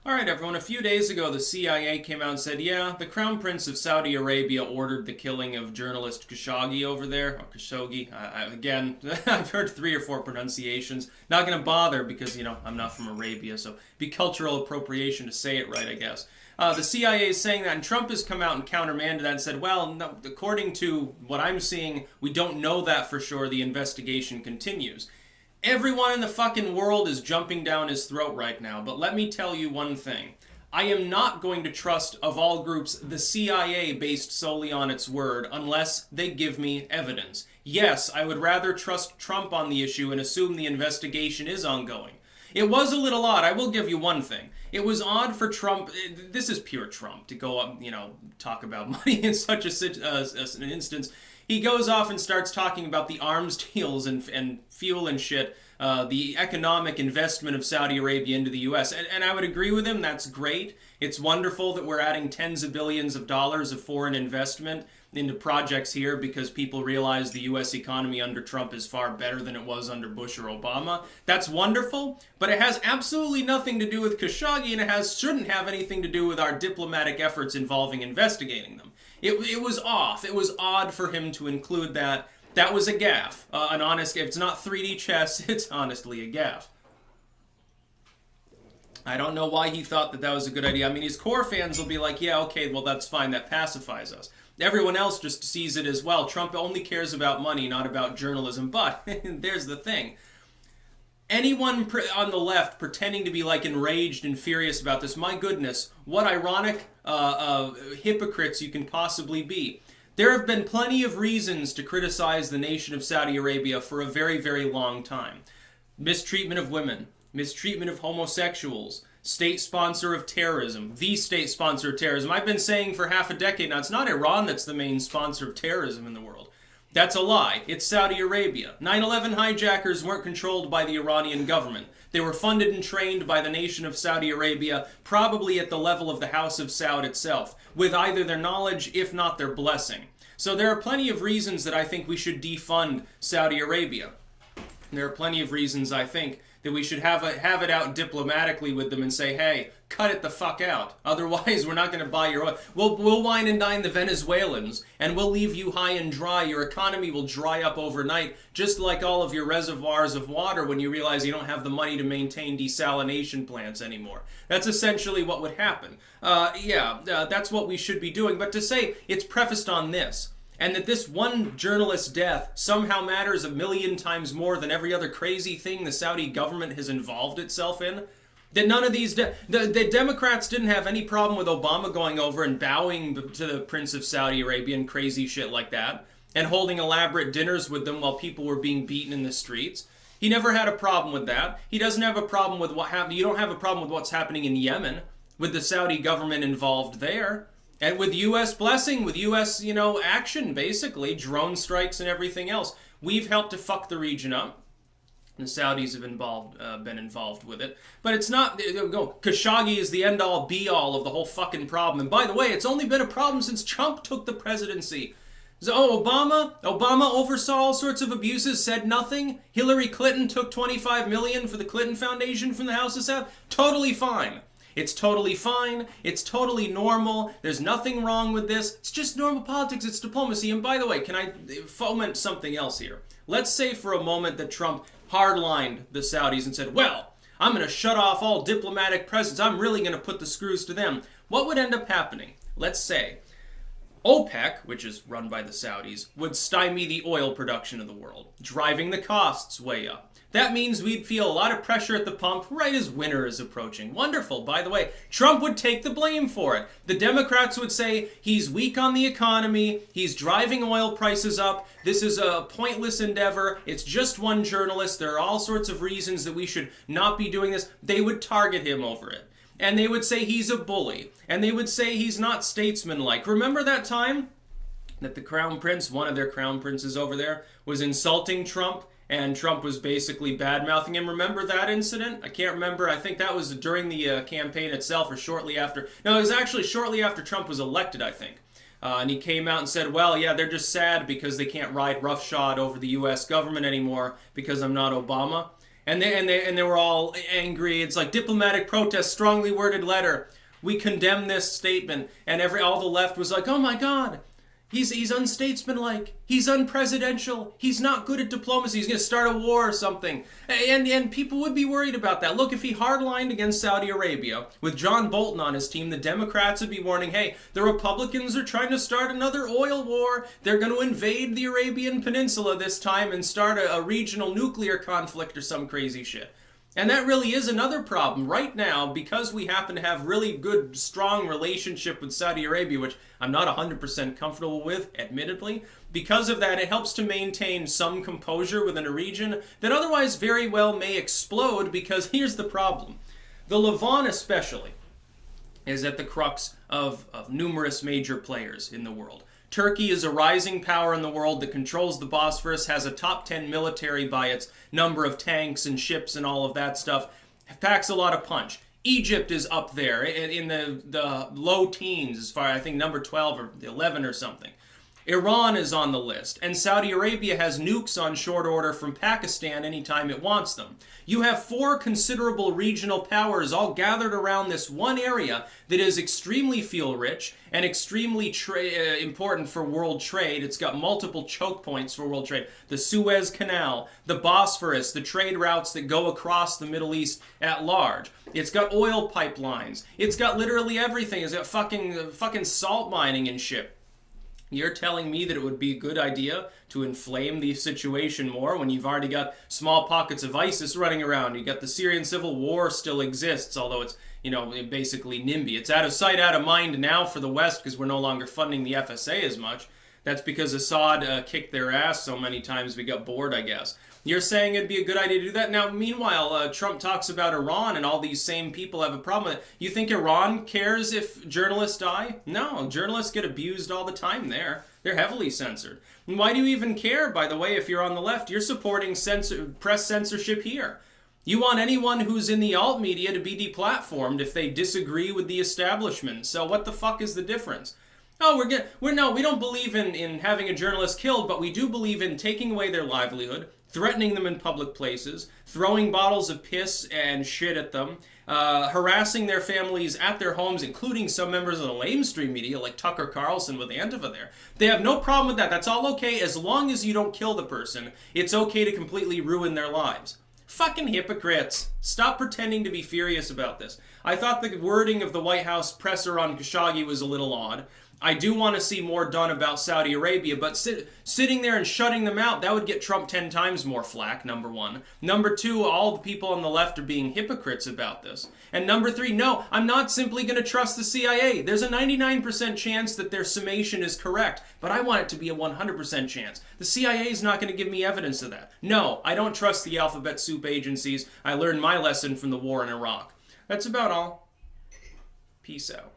All right, everyone. A few days ago, the CIA came out and said, yeah, the Crown Prince of Saudi Arabia ordered the killing of journalist Khashoggi over there. Or Khashoggi. Again, I've heard 3 or 4 pronunciations. Not going to bother because, I'm not from Arabia, so it'd be cultural appropriation to say it right, I guess. The CIA is saying that, and Trump has come out and countermanded that and said, well, no, according to what I'm seeing, we don't know that for sure. The investigation continues. Everyone in the fucking world is jumping down his throat right now, but let me tell you one thing. I am not going to trust, of all groups, the CIA based solely on its word unless they give me evidence. Yes, I would rather trust Trump on the issue and assume the investigation is ongoing. It was a little odd, I will give you one thing. It was odd for Trump, this is pure Trump, to go up, talk about money in such an instance. He goes off and starts talking about the arms deals and fuel and shit, the economic investment of Saudi Arabia into the U.S. And I would agree with him, that's great. It's wonderful that we're adding tens of billions of dollars of foreign investment into projects here because people realize the U.S. economy under Trump is far better than it was under Bush or Obama. That's wonderful, but it has absolutely nothing to do with Khashoggi, and it shouldn't have anything to do with our diplomatic efforts involving investigating them. It was off. It was odd for him to include that. That was a gaffe. An honest gaffe. It's not 3D chess. It's honestly a gaffe. I don't know why he thought that was a good idea. I mean, his core fans will be like, yeah, okay, well, that's fine. That pacifies us. Everyone else just sees it as, well, Trump only cares about money, not about journalism. But there's the thing. Anyone on the left pretending to be like enraged and furious about this, my goodness, what ironic hypocrites you can possibly be. There have been plenty of reasons to criticize the nation of Saudi Arabia for a very, very long time. Mistreatment of women, mistreatment of homosexuals, state sponsor of terrorism, the state sponsor of terrorism. I've been saying for half a decade now, it's not Iran that's the main sponsor of terrorism in the world. That's a lie. It's Saudi Arabia. 9/11 hijackers weren't controlled by the Iranian government. They were funded and trained by the nation of Saudi Arabia, probably at the level of the House of Saud itself, with either their knowledge, if not their blessing. So there are plenty of reasons that I think we should defund Saudi Arabia. There are plenty of reasons I think that we should have it out diplomatically with them and say, hey, cut it the fuck out. Otherwise, we're not going to buy your oil. We'll wine and dine the Venezuelans, and we'll leave you high and dry. Your economy will dry up overnight, just like all of your reservoirs of water when you realize you don't have the money to maintain desalination plants anymore. That's essentially what would happen. That's what we should be doing. But to say it's prefaced on this, and that this one journalist's death somehow matters 1,000,000 times more than every other crazy thing the Saudi government has involved itself in. That none of these... the Democrats didn't have any problem with Obama going over and bowing to the Prince of Saudi Arabia and crazy shit like that, and holding elaborate dinners with them while people were being beaten in the streets. He never had a problem with that. He doesn't have a problem with what happened. You don't have a problem with what's happening in Yemen, with the Saudi government involved there. And with U.S. blessing, with U.S., action, basically, drone strikes and everything else. We've helped to fuck the region up. The Saudis have been involved with it. But it's not, Khashoggi is the end-all, be-all of the whole fucking problem. And by the way, it's only been a problem since Trump took the presidency. So, Obama oversaw all sorts of abuses, said nothing. Hillary Clinton took $25 million for the Clinton Foundation from the House of Saud. Totally fine. It's totally fine. It's totally normal. There's nothing wrong with this. It's just normal politics. It's diplomacy. And by the way, can I foment something else here? Let's say for a moment that Trump hardlined the Saudis and said, well, I'm going to shut off all diplomatic presence. I'm really going to put the screws to them. What would end up happening? Let's say OPEC, which is run by the Saudis, would stymie the oil production of the world, driving the costs way up. That means we'd feel a lot of pressure at the pump right as winter is approaching. Wonderful. By the way, Trump would take the blame for it. The Democrats would say he's weak on the economy, he's driving oil prices up, this is a pointless endeavor, it's just one journalist, there are all sorts of reasons that we should not be doing this. They would target him over it. And they would say he's a bully. And they would say he's not statesmanlike. Remember that time that the Crown Prince, one of their Crown Princes over there, was insulting Trump? And Trump was basically bad-mouthing him. Remember that incident? I can't remember. I think that was during the campaign itself or shortly after. No, it was actually shortly after Trump was elected, I think. And he came out and said, well, yeah, they're just sad because they can't ride roughshod over the U.S. government anymore because I'm not Obama. And they were all angry. It's like diplomatic protest, strongly worded letter. We condemn this statement. And all the left was like, oh my God, he's unstatesmanlike. He's unpresidential. He's not good at diplomacy. He's going to start a war or something. And people would be worried about that. Look, if he hardlined against Saudi Arabia with John Bolton on his team, the Democrats would be warning, hey, the Republicans are trying to start another oil war. They're going to invade the Arabian Peninsula this time and start a regional nuclear conflict or some crazy shit. And that really is another problem. Right now, because we happen to have really good, strong relationship with Saudi Arabia, which I'm not 100% comfortable with, admittedly, because of that, it helps to maintain some composure within a region that otherwise very well may explode, because here's the problem. The Levant especially is at the crux of numerous major players in the world. Turkey is a rising power in the world that controls the Bosphorus, has a top 10 military by its number of tanks and ships and all of that stuff, packs a lot of punch. Egypt is up there in the low teens, as far, I think, number 12 or 11 or something. Iran is on the list, and Saudi Arabia has nukes on short order from Pakistan anytime it wants them. You have 4 considerable regional powers all gathered around this one area that is extremely fuel-rich and extremely important for world trade. It's got multiple choke points for world trade. The Suez Canal, the Bosphorus, the trade routes that go across the Middle East at large. It's got oil pipelines. It's got literally everything. It's got fucking salt mining and shit. You're telling me that it would be a good idea to inflame the situation more when you've already got small pockets of ISIS running around. You got the Syrian civil war still exists, although it's, basically NIMBY. It's out of sight, out of mind now for the West because we're no longer funding the FSA as much. That's because Assad kicked their ass so many times we got bored, I guess. You're saying it'd be a good idea to do that? Now, meanwhile, Trump talks about Iran and all these same people have a problem with it. You think Iran cares if journalists die? No, journalists get abused all the time there. They're heavily censored. And why do you even care, by the way, if you're on the left? You're supporting press censorship here. You want anyone who's in the alt media to be deplatformed if they disagree with the establishment. So what the fuck is the difference? Oh, we don't believe in having a journalist killed, but we do believe in taking away their livelihood, threatening them in public places, throwing bottles of piss and shit at them, harassing their families at their homes, including some members of the lamestream media like Tucker Carlson with Antifa there. They have no problem with that. That's all okay as long as you don't kill the person. It's okay to completely ruin their lives. Fucking hypocrites. Stop pretending to be furious about this. I thought the wording of the White House presser on Khashoggi was a little odd. I do want to see more done about Saudi Arabia, but sitting there and shutting them out, that would get Trump 10 times more flack, number one. Number two, all the people on the left are being hypocrites about this. And number three, no, I'm not simply going to trust the CIA. There's a 99% chance that their summation is correct, but I want it to be a 100% chance. The CIA is not going to give me evidence of that. No, I don't trust the alphabet soup agencies. I learned my lesson from the war in Iraq. That's about all. Peace out.